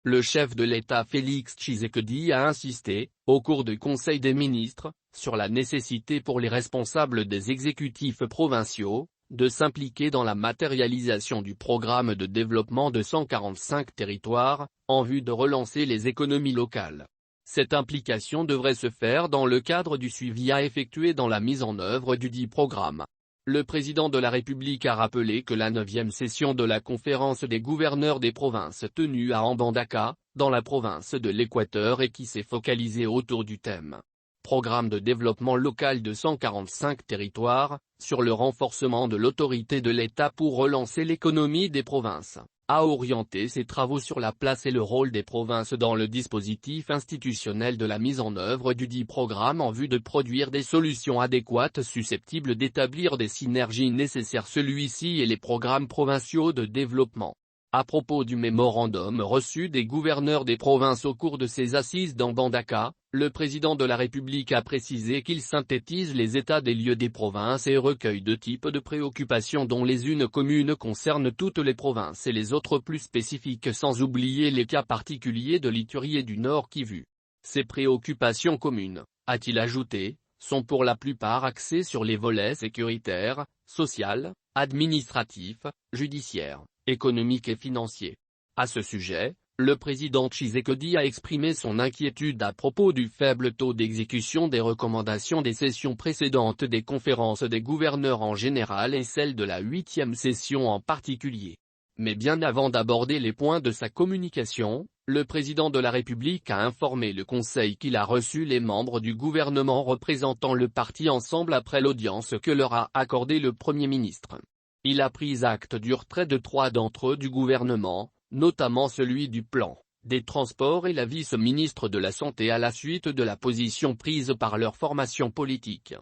Le chef de l'État Félix Tshisekedi a insisté, au cours du Conseil des ministres, sur la nécessité pour les responsables des exécutifs provinciaux, de s'impliquer dans la matérialisation du programme de développement de 145 territoires, en vue de relancer les économies locales. Cette implication devrait se faire dans le cadre du suivi à effectuer dans la mise en œuvre du dit programme. Le président de la République a rappelé que la 9e session de la conférence des gouverneurs des provinces tenue à Mbandaka, dans la province de l'Équateur et qui s'est focalisée autour du thème « Programme de développement local de 145 territoires », sur le renforcement de l'autorité de l'État pour relancer l'économie des provinces, a orienté ses travaux sur la place et le rôle des provinces dans le dispositif institutionnel de la mise en œuvre du dit programme en vue de produire des solutions adéquates susceptibles d'établir des synergies nécessaires celui-ci et les programmes provinciaux de développement. À propos du mémorandum reçu des gouverneurs des provinces au cours de ses assises dans Mbandaka, le président de la République a précisé qu'il synthétise les états des lieux des provinces et recueille 2 types de préoccupations dont les unes communes concernent toutes les provinces et les autres plus spécifiques sans oublier les cas particuliers de l'Ituri et du Nord Kivu. Ces préoccupations communes, a-t-il ajouté, sont pour la plupart axées sur les volets sécuritaires, social, administratif, judiciaire, économique et financier. À ce sujet, le président Tshisekedi a exprimé son inquiétude à propos du faible taux d'exécution des recommandations des sessions précédentes des conférences des gouverneurs en général et celle de la 8e session en particulier. Mais bien avant d'aborder les points de sa communication, le président de la République a informé le Conseil qu'il a reçu les membres du gouvernement représentant le parti Ensemble après l'audience que leur a accordé le Premier ministre. Il a pris acte du retrait de 3 d'entre eux du gouvernement, notamment celui du plan, des transports et la vice-ministre de la Santé à la suite de la position prise par leur formation politique.